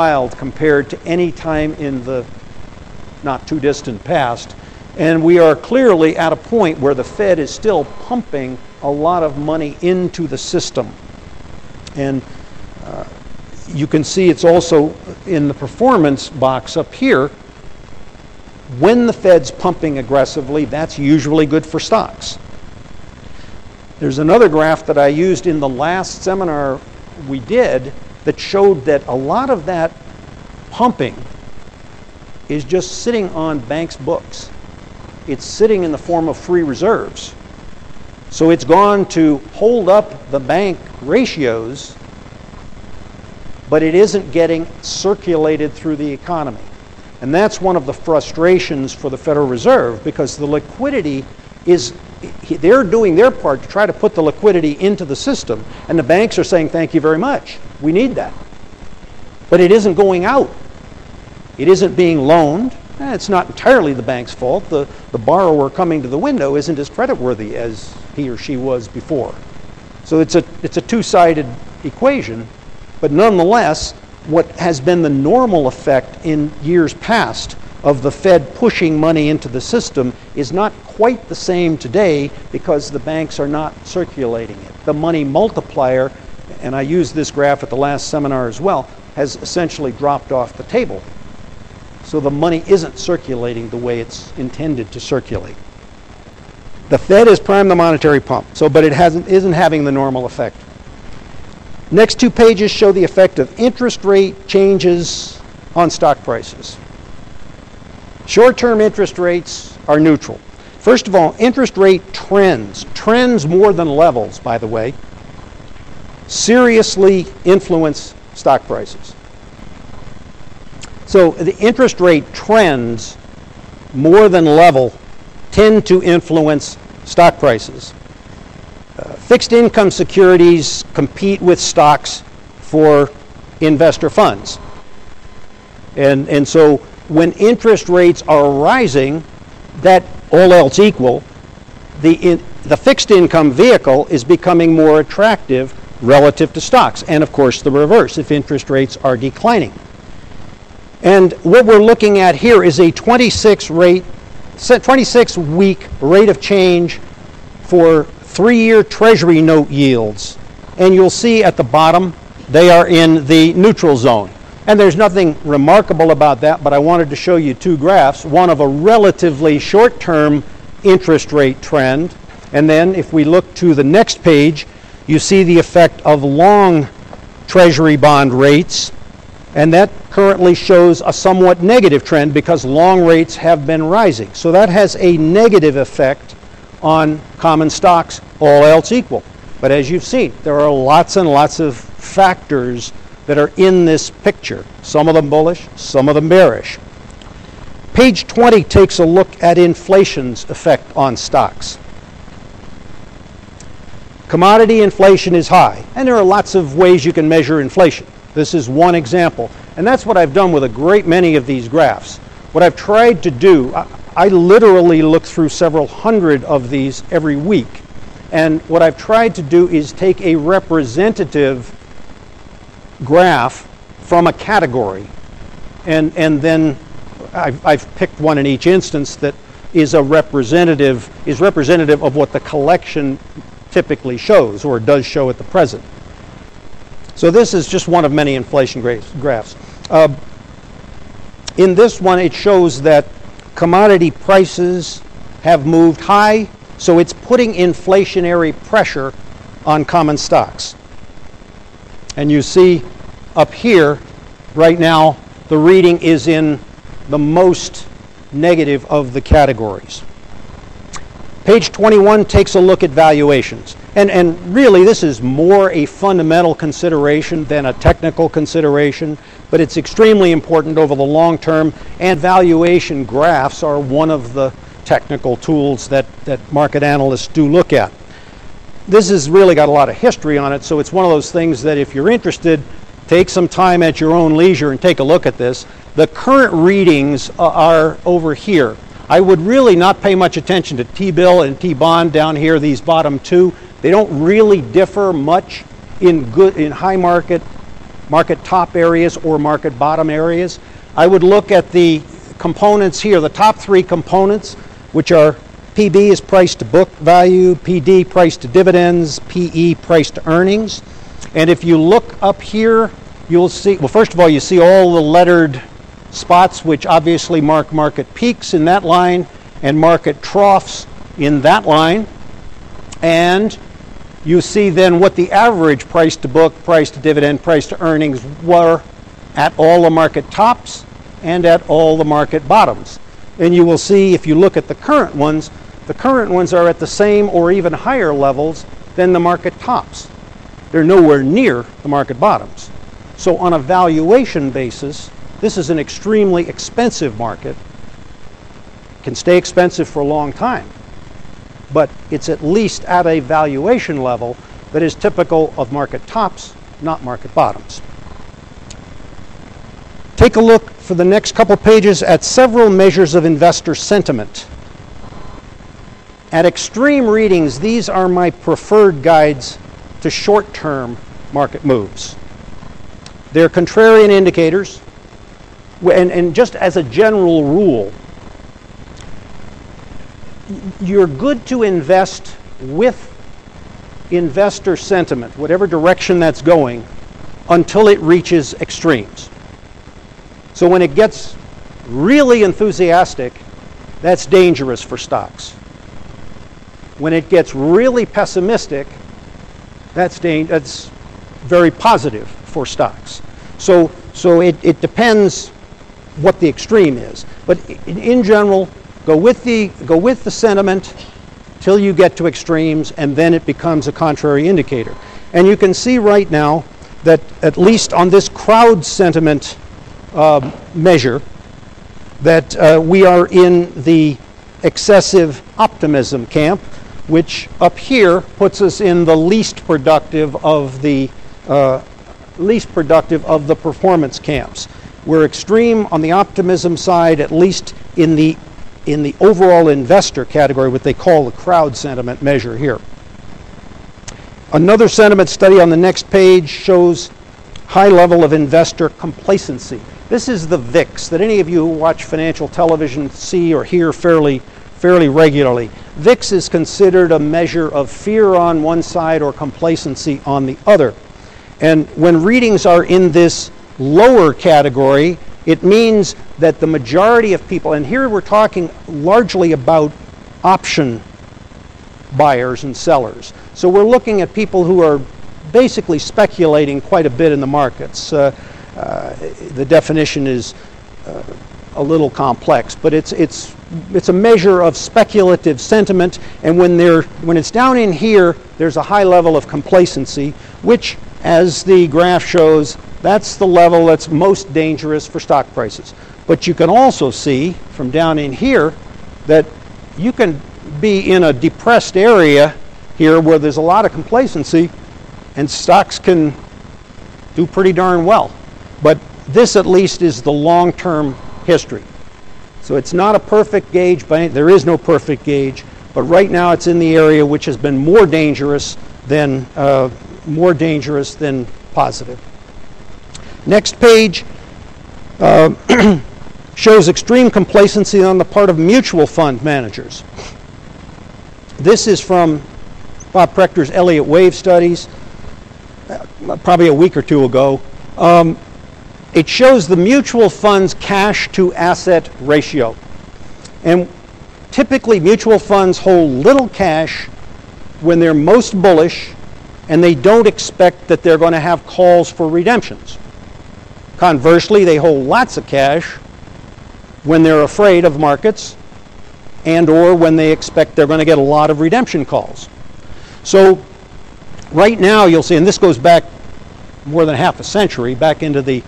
wild compared to any time in the not too distant past. And we are clearly at a point where the Fed is still pumping a lot of money into the system. And you can see it's also in the performance box up here. When the Fed's pumping aggressively, that's usually good for stocks. There's another graph that I used in the last seminar we did that showed that a lot of that pumping is just sitting on banks' books. It's sitting in the form of free reserves. So it's gone to hold up the bank ratios, but it isn't getting circulated through the economy. And that's one of the frustrations for the Federal Reserve, because the liquidity is, they're doing their part to try to put the liquidity into the system, and the banks are saying, thank you very much, we need that. But it isn't going out. It isn't being loaned. It's not entirely the bank's fault. The borrower coming to the window isn't as creditworthy as he or she was before. So it's a two-sided equation, but nonetheless, what has been the normal effect in years past of the Fed pushing money into the system is not quite the same today, because the banks are not circulating it. The money multiplier, and I used this graph at the last seminar as well, has essentially dropped off the table. So the money isn't circulating the way it's intended to circulate. The Fed has primed the monetary pump, but it isn't having the normal effect. Next two pages show the effect of interest rate changes on stock prices. Short-term interest rates are neutral. First of all, interest rate trends more than levels, by the way, seriously influence stock prices. So the interest rate trends more than level tend to influence stock prices. Fixed income securities compete with stocks for investor funds. And so when interest rates are rising, that all else equal, the fixed income vehicle is becoming more attractive relative to stocks. And of course the reverse if interest rates are declining. And what we're looking at here is a 26-week rate of change for 3-year Treasury note yields. And you'll see at the bottom, they are in the neutral zone. And there's nothing remarkable about that, but I wanted to show you two graphs, one of a relatively short-term interest rate trend, and then if we look to the next page, you see the effect of long Treasury bond rates, and that currently shows a somewhat negative trend because long rates have been rising. So that has a negative effect on common stocks, all else equal. But as you've seen, there are lots and lots of factors that are in this picture. Some of them bullish, some of them bearish. Page 20 takes a look at inflation's effect on stocks. Commodity inflation is high, and there are lots of ways you can measure inflation. This is one example, and that's what I've done with a great many of these graphs. What I've tried to do, I literally look through several hundred of these every week, and what I've tried to do is take a representative graph from a category, and then I've picked one in each instance that is representative of what the collection typically shows or does show at the present. So this is just one of many inflation graphs. In this one, it shows that commodity prices have moved high, so it's putting inflationary pressure on common stocks. And you see up here, right now, the reading is in the most negative of the categories. Page 21 takes a look at valuations. And really, this is more a fundamental consideration than a technical consideration, but it's extremely important over the long term, and valuation graphs are one of the technical tools that market analysts do look at. This has really got a lot of history on it, so it's one of those things that if you're interested, take some time at your own leisure and take a look at this. The current readings are over here. I would really not pay much attention to T-bill and T-bond down here, these bottom two. They don't really differ much in high market market top areas or market bottom areas. I would look at the components here, the top three components, which are PB is price to book value, PD price to dividends, PE price to earnings. And if you look up here, you'll see, well, first of all, you see all the lettered spots, which obviously mark market peaks in that line and market troughs in that line. And you see then what the average price to book, price to dividend, price to earnings were at all the market tops and at all the market bottoms. And you will see, if you look at the current ones are at the same or even higher levels than the market tops. They're nowhere near the market bottoms. So on a valuation basis, this is an extremely expensive market. It can stay expensive for a long time, but it's at least at a valuation level that is typical of market tops, not market bottoms. Take a look for the next couple pages at several measures of investor sentiment. At extreme readings, these are my preferred guides to short-term market moves. They're contrarian indicators, and just as a general rule, you're good to invest with investor sentiment, whatever direction that's going, until it reaches extremes. So when it gets really enthusiastic, that's dangerous for stocks. When it gets really pessimistic, that's very positive for stocks. So it depends what the extreme is. But in general, go with the sentiment till you get to extremes, and then it becomes a contrary indicator. And you can see right now that at least on this crowd sentiment measure, that we are in the excessive optimism camp, which up here puts us in the least productive of the performance camps. We're extreme on the optimism side, at least in the overall investor category, what they call the crowd sentiment measure here. Another sentiment study on the next page shows high level of investor complacency. This is the VIX that any of you who watch financial television see or hear fairly regularly. VIX is considered a measure of fear on one side or complacency on the other. And when readings are in this lower category, it means that the majority of people, and here we're talking largely about option buyers and sellers. So we're looking at people who are basically speculating quite a bit in the markets. The definition is a little complex, but it's a measure of speculative sentiment, and when it's down in here, there's a high level of complacency, which, as the graph shows, that's the level that's most dangerous for stock prices. But you can also see from down in here that you can be in a depressed area here where there's a lot of complacency, and stocks can do pretty darn well. But this at least is the long-term history. So it's not a perfect gauge, but there is no perfect gauge. But right now it's in the area which has been more dangerous than positive. Next page shows extreme complacency on the part of mutual fund managers. This is from Bob Prechter's Elliott Wave studies, probably a week or two ago. It shows the mutual fund's cash to asset ratio. And typically mutual funds hold little cash when they're most bullish, and they don't expect that they're going to have calls for redemptions. Conversely, they hold lots of cash when they're afraid of markets and or when they expect they're going to get a lot of redemption calls. So right now you'll see, and this goes back more than half a century, back into the